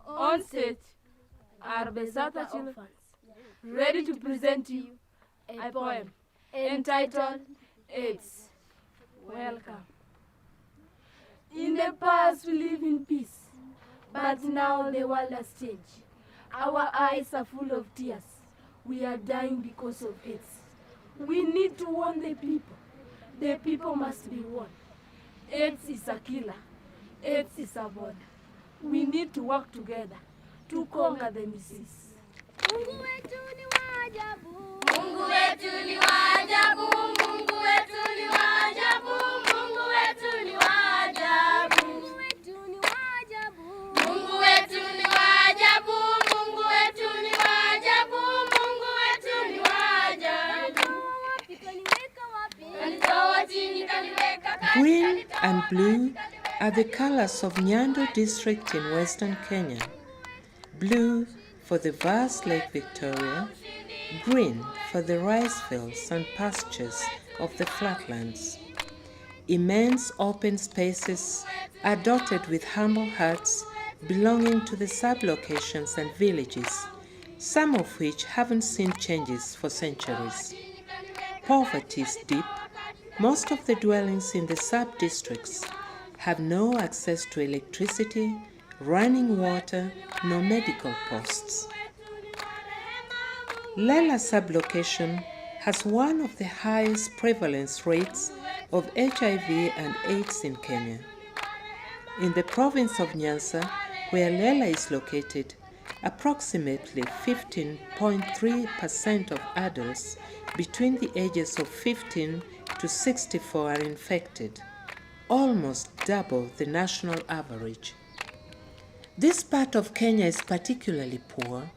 On stage are Besata children, ready to present you a poem entitled AIDS. Welcome. In the past we live in peace, but now the world has changed. Our eyes are full of tears. We are dying because of AIDS. We need to warn the people. The people must be warned. AIDS is a killer. AIDS is a border. We need to work together to conquer the disease. Mungu wetu ni wa ajabu. Mungu wetu ni wa ajabu. Mungu wetu ni wa ajabu. Mungu wetu ni wa ajabu. Mungu wetu ni wa ajabu. Mungu wetu ni wa ajabu. Mungu wetu ni wa ajabu. Mungu wetu ni wa ajabu. Wapi kaniweka wapi? Kanitoa chini kaniweka kati. Green and blue are the colors of Nyando district in western Kenya. Blue for the vast Lake Victoria, green for the rice fields and pastures of the flatlands. Immense open spaces are dotted with humble huts belonging to the sub-locations and villages, some of which haven't seen changes for centuries. Poverty is deep. Most of the dwellings in the sub-districts have no access to electricity, running water, nor medical posts. Lela sub-location has one of the highest prevalence rates of HIV and AIDS in Kenya. In the province of Nyanza, where Lela is located, approximately 15.3% of adults between the ages of 15 to 64 are infected, almost double the national average. This part of Kenya is particularly poor,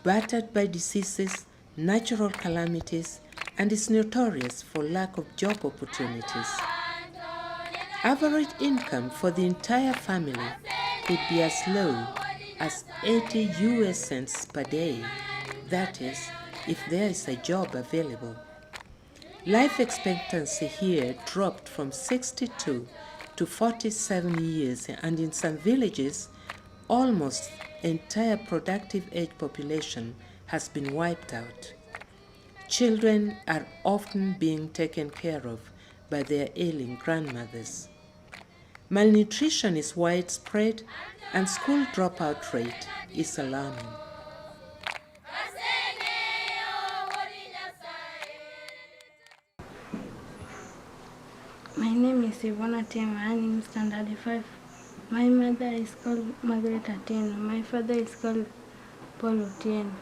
battered by diseases, natural calamities, and is notorious for lack of job opportunities. Average income for the entire family could be as low as 80 US cents per day, that is, if there is a job available. Life expectancy here dropped from 62 to 47 years, and in some villages, almost entire productive age population has been wiped out. Children are often being taken care of by their ailing grandmothers. Malnutrition is widespread and school dropout rate is alarming. My name is Ivona Tema. I'm in standard 5. My mother is called Margaret Ateno. My father is called Paul Otieno.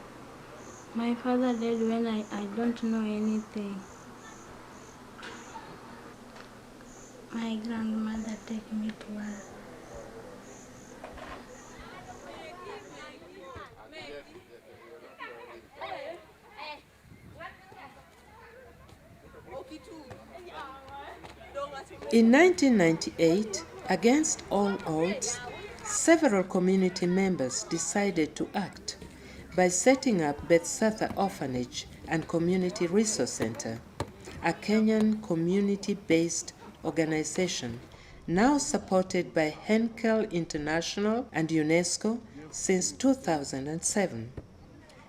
My father died when I don't know anything. My grandmother took me to her. In 1998, against all odds, several community members decided to act by setting up Bethsatha Orphanage and Community Resource Center, a Kenyan community-based organization now supported by Henkel International and UNESCO since 2007.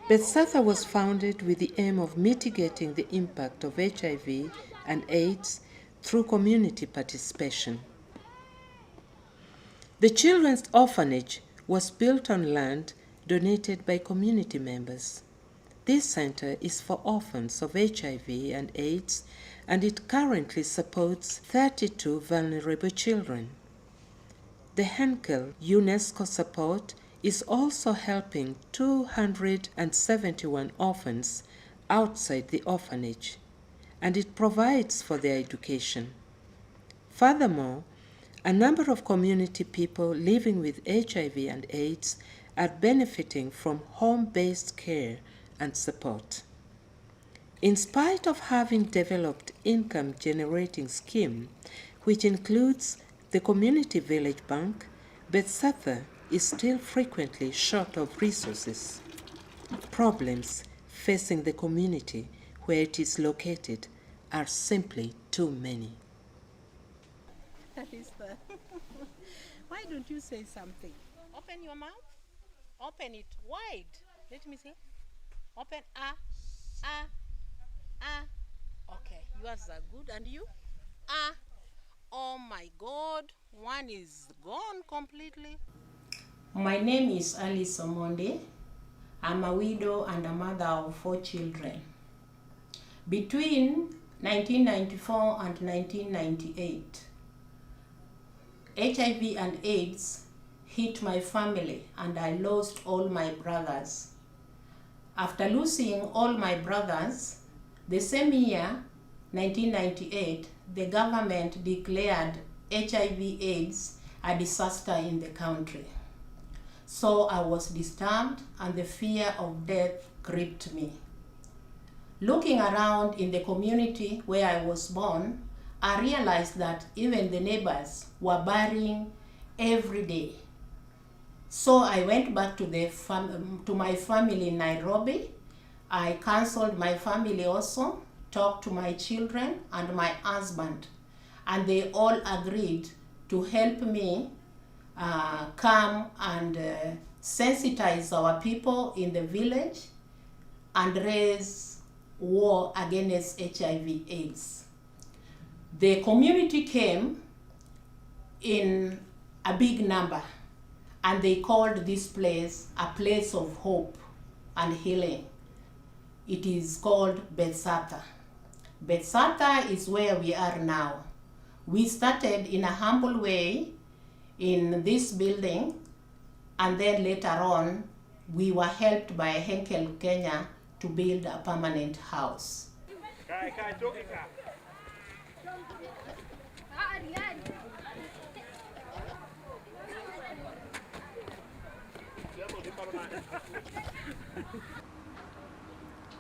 Bethsatha was founded with the aim of mitigating the impact of HIV and AIDS through community participation. The children's orphanage was built on land donated by community members. This center is for orphans of HIV and AIDS, and it currently supports 32 vulnerable children. The Henkel UNESCO support is also helping 271 orphans outside the orphanage, and it provides for their education. Furthermore, a number of community people living with HIV and AIDS are benefiting from home-based care and support. In spite of having developed income-generating scheme, which includes the Community Village Bank, Bethsatha is still frequently short of resources. Problems facing the community where it is located are simply too many. Why don't you say something? Open your mouth. Open it wide. Let me see. Open. Okay, yours are good. And you? Oh my God, one is gone completely. My name is Alice Omonde. I'm a widow and a mother of 4 children. Between 1994 and 1998, HIV and AIDS hit my family and I lost all my brothers. After losing all my brothers, the same year, 1998, the government declared HIV/AIDS a disaster in the country. So I was disturbed and the fear of death gripped me. Looking around in the community where I was born, I realized that even the neighbors were burying every day. So I went back to my family in Nairobi. I counseled my family also, talked to my children and my husband, and they all agreed to help me come and sensitize our people in the village and raise war against HIV/AIDS. The community came in a big number and they called this place a place of hope and healing. It is called Hata. Hata is where we are now. We started in a humble way in this building, and then later on we were helped by Henkel Kenya to build a permanent house.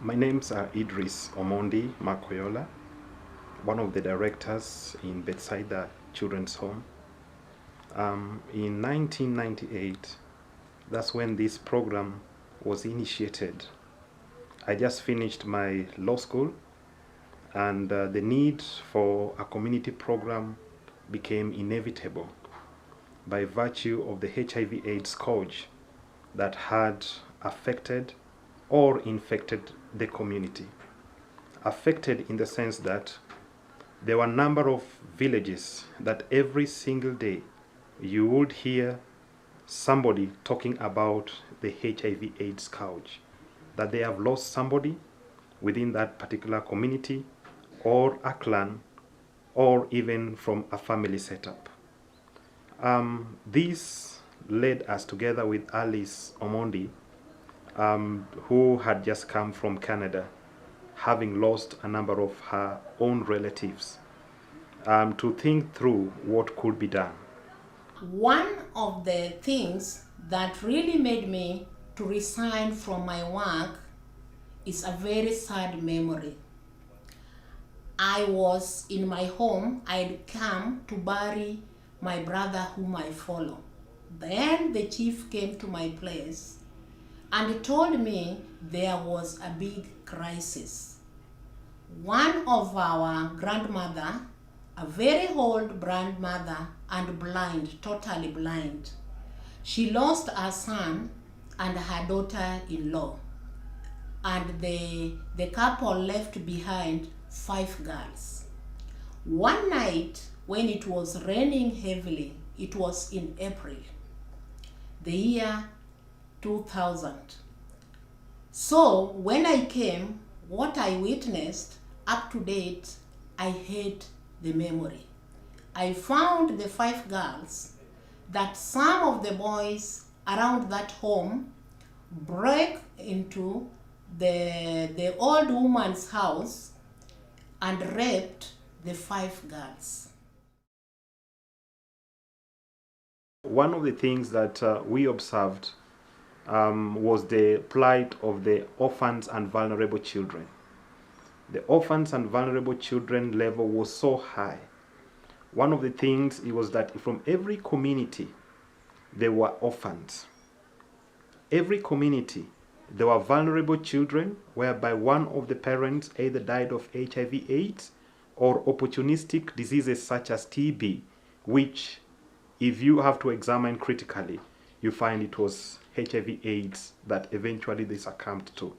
My name's Idris Omondi Makoyola, one of the directors in Bethsaida Children's Home. In 1998, that's when this program was initiated. I just finished my law school, and the need for a community program became inevitable by virtue of the HIV/AIDS scourge that had affected or infected the community. Affected in the sense that there were a number of villages that every single day you would hear somebody talking about the HIV/AIDS scourge, that they have lost somebody within that particular community or a clan or even from a family setup. This led us together with Alice Omondi, who had just come from Canada, having lost a number of her own relatives, to think through what could be done. One of the things that really made me to resign from my work is a very sad memory. I was in my home. I'd come to bury my brother whom I follow. Then the chief came to my place and told me there was a big crisis. One of our grandmother, a very old grandmother and blind, totally blind, she lost her son and her daughter-in-law, and the couple left behind 5 girls. One night when it was raining heavily, it was in April, the year 2000. So when I came, what I witnessed up to date, I hate the memory. I found the 5 girls that some of the boys around that home broke into the old woman's house and raped the 5 girls. One of the things that we observed was the plight of the orphans and vulnerable children. The orphans and vulnerable children level was so high. One of the things was that from every community, there were orphans. Every community, there were vulnerable children whereby one of the parents either died of HIV/AIDS or opportunistic diseases such as TB, which if you have to examine critically, you find it was HIV/AIDS that eventually they succumbed to.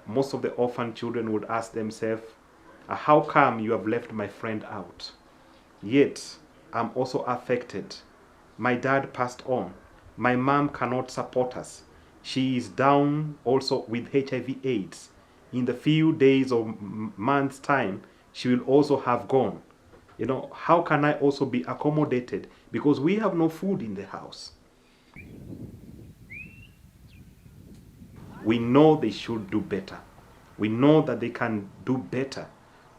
Most of the orphan children would ask themselves, how come you have left my friend out? Yet, I'm also affected. My dad passed on. My mom cannot support us. She is down also with HIV/AIDS. In the few days or months' time, she will also have gone. You know, how can I also be accommodated? Because we have no food in the house. We know they should do better. We know that they can do better.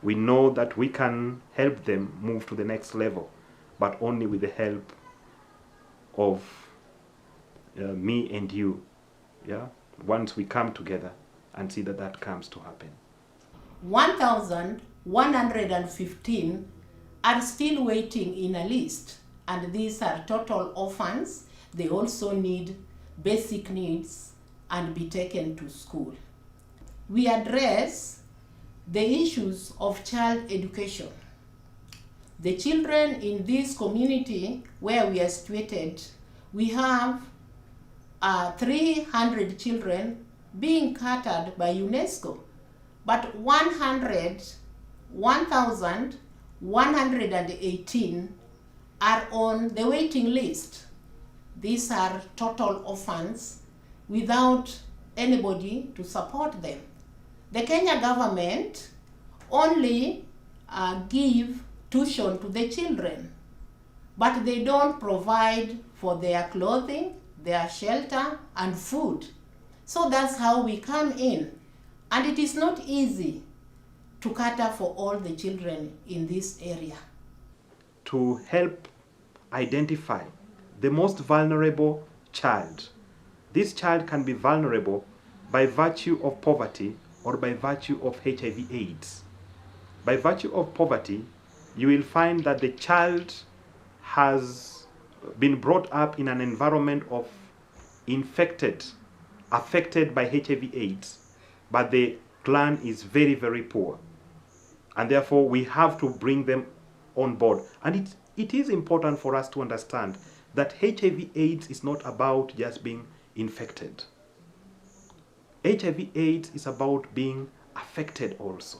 We know that we can help them move to the next level, but only with the help of me and you. Yeah? Once we come together and see that that comes to happen. 1,115 are still waiting in a list, and these are total orphans. They also need basic needs and be taken to school. We address the issues of child education. The children in this community where we are situated, we have 300 children being catered by UNESCO, but 1,118 are on the waiting list. These are total orphans without anybody to support them. The Kenya government only give tuition to the children, but they don't provide for their clothing, their shelter, and food. So that's how we come in. And it is not easy to cater for all the children in this area. To help identify the most vulnerable child. This child can be vulnerable by virtue of poverty or by virtue of HIV/AIDS. By virtue of poverty, you will find that the child has been brought up in an environment of affected by HIV/AIDS, but the clan is very, very poor. And therefore, we have to bring them on board. And it is important for us to understand that HIV/AIDS is not about just being infected. HIV/AIDS is about being affected also.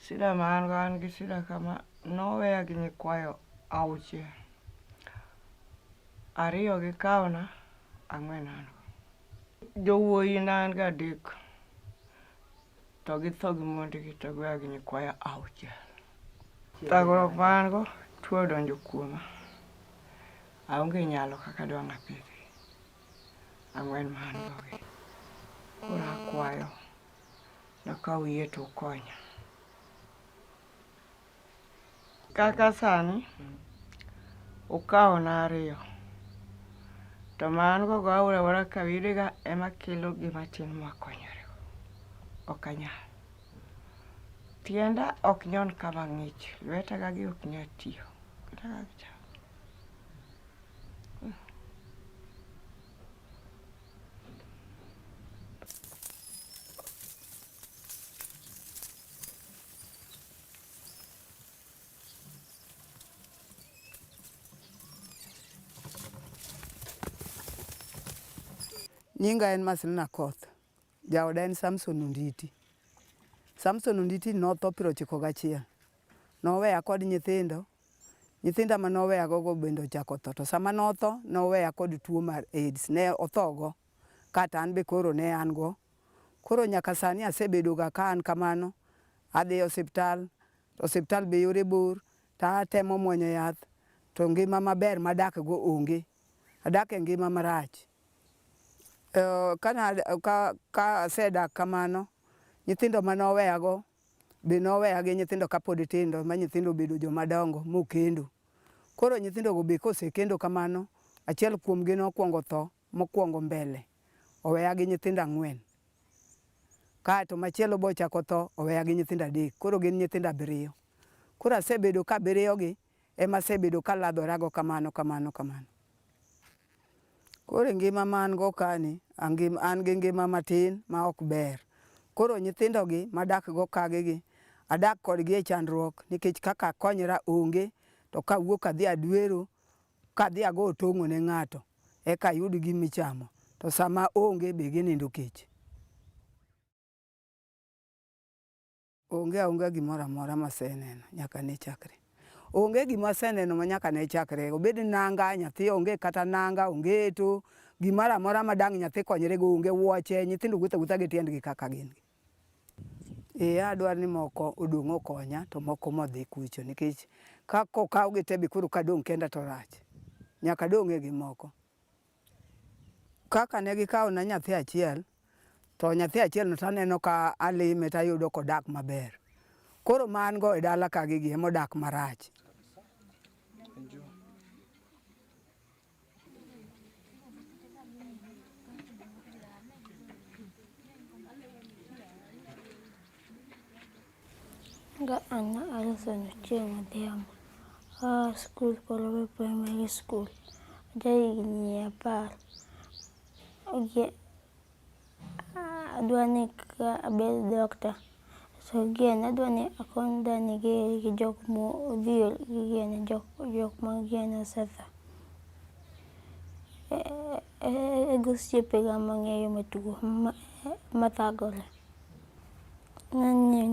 Sida maangan ki sida kama nowe gini kwayo auche. Ariyo gi kauna ang'wenan. Jowuoyi nan ga dik. To githo gi mondgi to gwe gini kwayo auche. Tagruok mango tuo donjo kuoma. Aonge nyalo kaka dwa ng'apidhi. Ang'wen mango gi. Kura kwayo. Nakaw yie to konya. Kaka sani, ukaw na ariyo. To mango go aura wara kawiriga ema kelo gima tin makonyore. Okanya. Tienda ok nyon kama ng'ich. Lweta gagi ok nya tiyo. Nyinga en Masilina Koth. Jaoda en Samson Unditi. Samson Unditi notho 91. Noweya kod nyithindo. Nyithinda manoweya gogo bende ochako tho. To sama notho, noweya kod tuo mar AIDS. Ne othogo. Kata an be koro ne an go. Koro nyaka sani asebedo ga ka an kamano. Adhi osiptal. Osiptal be yore bor. Ta atemo muonyo yath. To ngima maber madak go onge. Adak e ngima marach. Ka asedak kamano, nyithindo manoweya go, be noweya gi nyithindo kapod tindo, ma nyithindo obedo jomadongo mokendo. Koro nyithindo go be kosekendo kamano, achiel kuomgi nokuongo tho, mokuongo mbele. Oweya gi nyithindo 4. Kaeto machielo be ochako tho, oweya gi nyithindo 3. Koro gin nyithindo 7. Koro asebedo ka 7 gi ema asebedo ka ladhorago kamano. Koro ngima ma an go kani, an gi ngima matin ma ok ber. Koro nyithindo gi madak go kagigi, adak kodgi e chandruok nikech kaka akonyra onge, to kawuok adhi adwero, kadhi ago otong'o ne ng'ato, eka ayud gimichamo. To sama onge be ginindo kech. Onge aonga gimoro amora maseneno nyaka ne chakre. Onge gima aseneno ma nyaka ne chakre. Obed nanga, nyathi onge kata nanga, ongeto, gimoro amora ma dang' nyathi konyre go onge, wuoche, nyithindo wuotho awuotha gi tiendgi kaka gin. Adwaro ni moko odong' okonya to moko modhi kucho nikech ka kokawgi te be koro kadong' kenda to rach. Nyaka adong'e gi moko. Kaka ne gikawona nyathi achiel, to nyathi achiel no taneno ka alime tayudo kodak maber. Koro ma an go e dala ka gigi emodak marach. Ana Alison Ochieng Odhiambo. School Kolowe Primary School. Jahigni 10. Adwani ka abed doctor. So again, adwani akony dani gi jok modhier gi jok magien osetho. Ego osiepega mang'eyo matugo mathagore. Nanyieo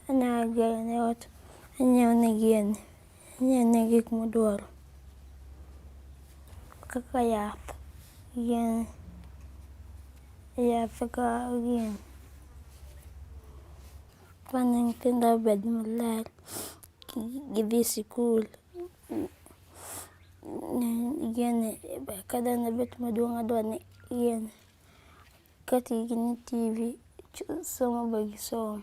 ne ot, anyieo ne gik modwaro kaka yath ka gin. Kwane nyithindo obed maler, gidhi sikul. Kadane bet maduong' adwani katigi ni TV, somo be gisom.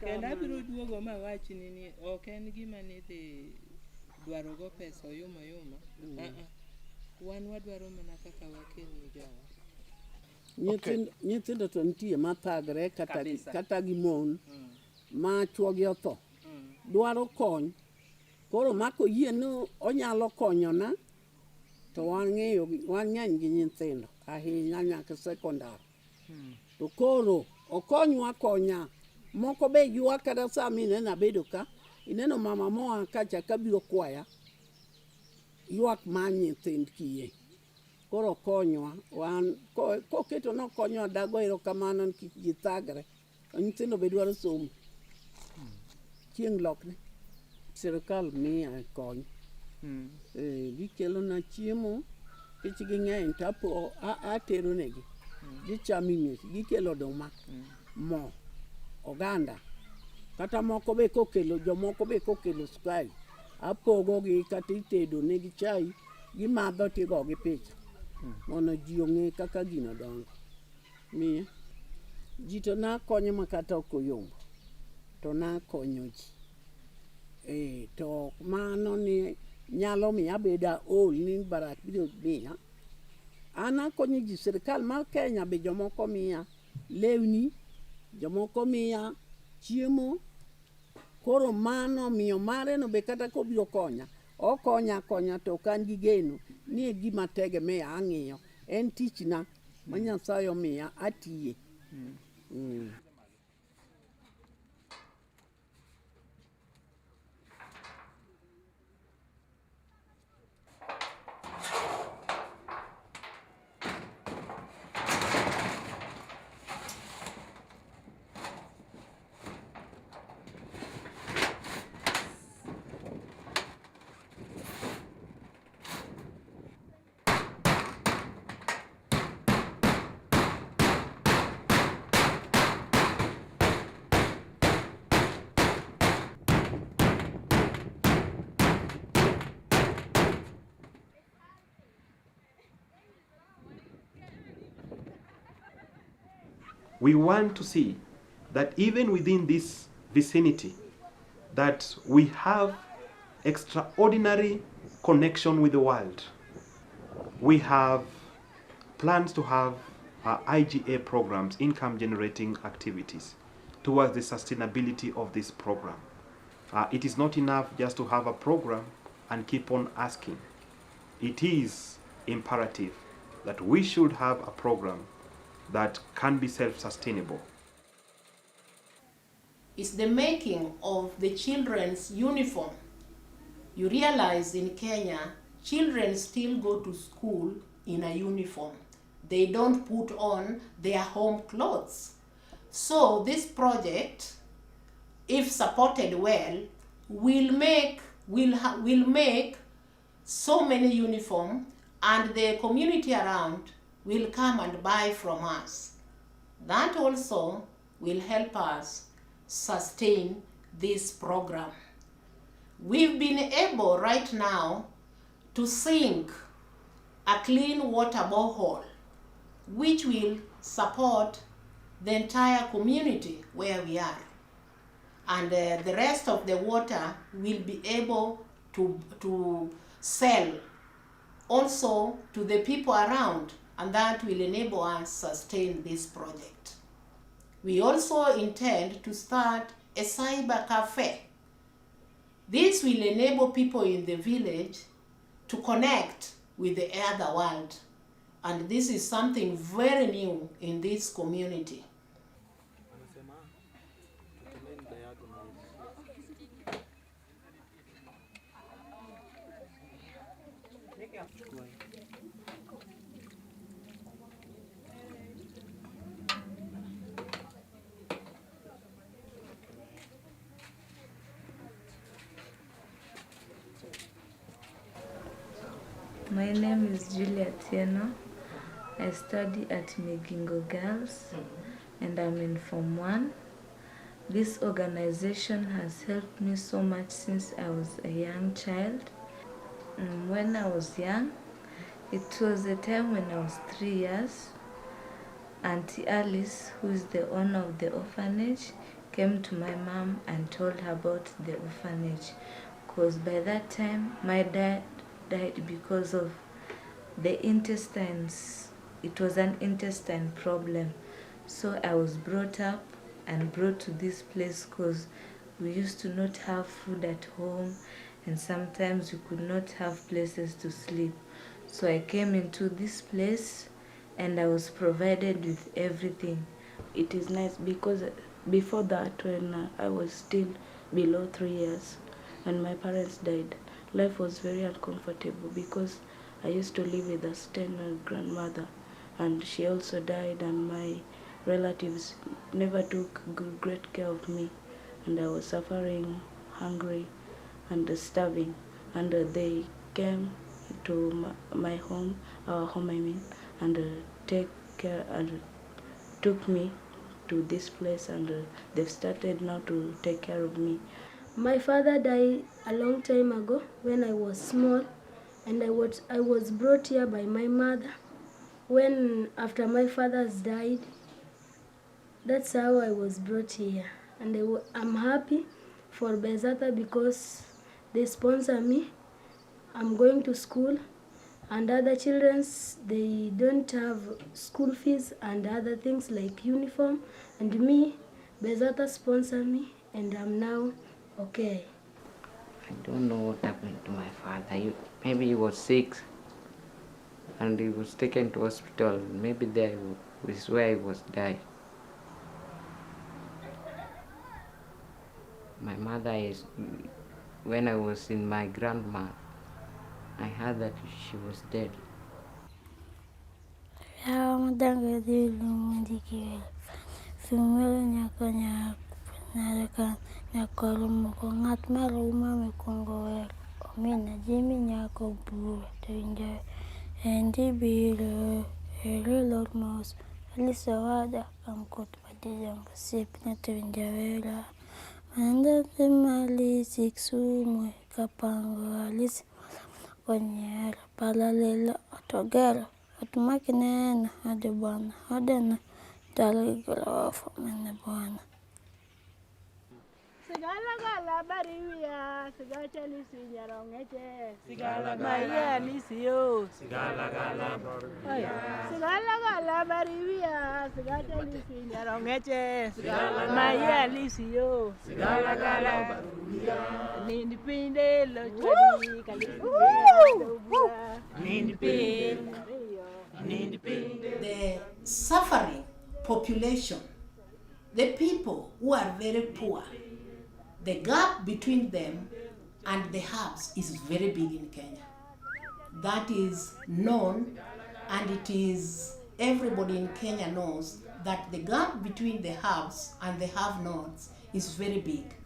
Kendo abiro duogo ma wachni ni ok en gima nidhi dwaro go pesa oyuma. Wan wadwaro mana kaka wakelni jowa. Nyithindo to nitie mathagre kata gi mon ma chuogi otho. Dwaro kony. Koro mako yie no onyalo konyona, to wan ng'eny gi nyithindo ahinya nyaka sekondar. To koro okonywa konya. Moko be ywak kata sami ineno abedo ka. Ineno mama moa kacha kabiro kwaya. Ywak man nyithind kiye. Koro konywa. Koketo nokonywa dago erokamano nikech githagre. Nyithindo be dwaro somo. Chieng' lokne. Sirkal miya kony. Gikelona chiemo. Kech ging'eny to atero negi. Gichamo miech. Gikelo oduma. Mo. Oganda. Kata moko be jomoko be kokelo sukari. Apogogi kata itedo negi chai. Gimadho tigogi picha. Mondo ji ong'e kaka gino dongo. Miya. Ji to nakonyo makata ok oyombo. To nakonyo ji. To mano ni nyalo miya abeda ol ni barak biro miya. An akonyo ji. Sirkal mar Kenya be jomoko miya lewni. Jomoko miya chiemo. Koro mano miyo mare no be kata kobiro konya. Okonya to kan gi geno ni gima tegemea ang'iyo. En tich na ma Nyasaye omiya atiye. We want to see that even within this vicinity, that we have extraordinary connection with the world. We have plans to have IGA programs, income generating activities, towards the sustainability of this program. It is not enough just to have a program and keep on asking. It is imperative that we should have a program that can be self-sustainable. It's the making of the children's uniform. You realize in Kenya, children still go to school in a uniform. They don't put on their home clothes. So this project, if supported well, will make so many uniforms, and the community around will come and buy from us. That also will help us sustain this program. We've been able right now to sink a clean water borehole, which will support the entire community where we are. And the rest of the water will be able to sell also to the people around, and that will enable us sustain this project. We also intend to start a cyber cafe. This will enable people in the village to connect with the other world, and this is something very new in this community. My name is Julia Tieno. I study at Migingo Girls and I'm in Form 1. This organization has helped me so much since I was a young child. When I was young, it was a time when I was 3 years. Auntie Alice, who is the owner of the orphanage, came to my mom and told her about the orphanage, because by that time my dad died because of the intestines. It was an intestine problem. So I was brought up and brought to this place because we used to not have food at home, and sometimes we could not have places to sleep. So I came into this place and I was provided with everything. It is nice because before that, when I was still below 3 years and my parents died, life was very uncomfortable because I used to live with a stern grandmother, and she also died, and my relatives never took great care of me, and I was suffering, hungry and starving, and they came to my home, our home I mean, and take care and took me to this place, and they've started now to take care of me. My father died a long time ago when I was small, and I was brought here by my mother. When after my father's died, that's how I was brought here, and I'm happy for Bezata because they sponsor me. I'm going to school, and other children, they don't have school fees and other things like uniform, and me, Bezata sponsor me, and I'm now okay. I don't know what happened to my father. Maybe he was sick. and he was taken to hospital. Maybe there is where he was died. My mother is, when I was in my grandma, I heard that she was dead. Anda temali siksumu kapango alis konyera palalela atogera atumakinena ade bwana adena daligolofa mene bwana. Sigala gala bariwia, sigacha lisi nyarongete. Sigala maya lisi yo. Sigala gala bariwia. Sigala gala bariwia, sigacha lisi nyarongete. Sigala maya lisi yo. Sigala gala bariwia. Nindi pinde lo chodi kalisi. Nindi pinde. Nindi pinde. The suffering population, the people who are very poor, the gap between them and the haves is very big in Kenya. That is known, and it is, everybody in Kenya knows that the gap between the haves and the have-nots is very big.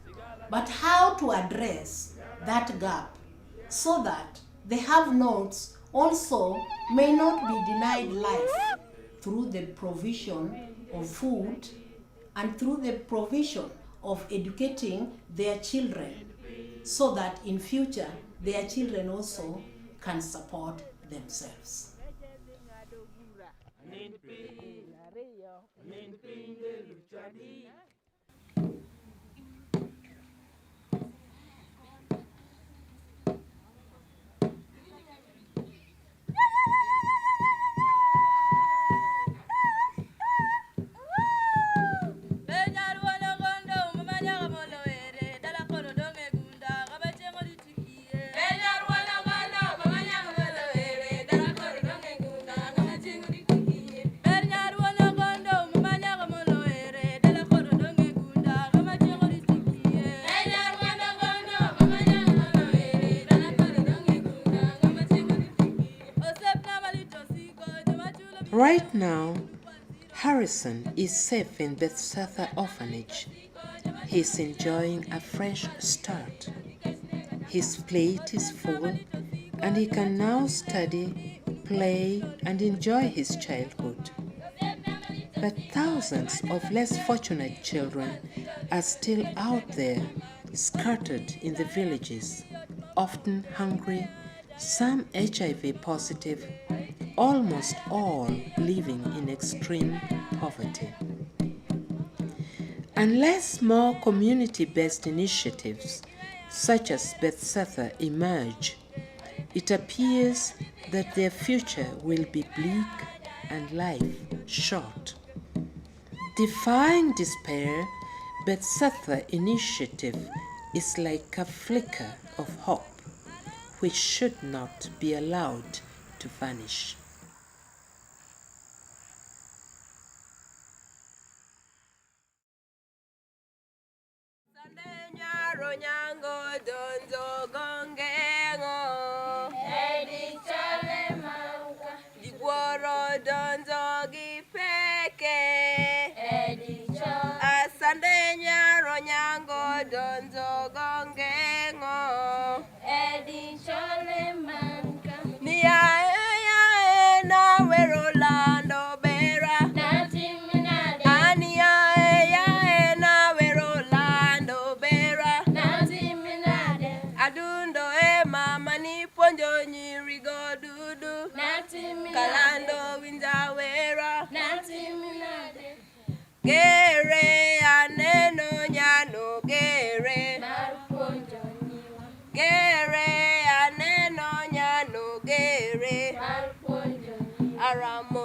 But how to address that gap so that the have-nots also may not be denied life through the provision of food and through the provision of educating their children, so that in future their children also can support themselves. Right now, Harrison is safe in Bethesda Orphanage. He's enjoying a fresh start. His plate is full, and he can now study, play, and enjoy his childhood. But thousands of less fortunate children are still out there, scattered in the villages, often hungry, some HIV positive, almost all living in extreme poverty. Unless more community-based initiatives such as Bethesda emerge, it appears that their future will be bleak and life short. Defying despair, Bethesda initiative is like a flicker of hope which should not be allowed to vanish. Kalando winjawera gere aneno nyano gere gere aneno nyano gere aramo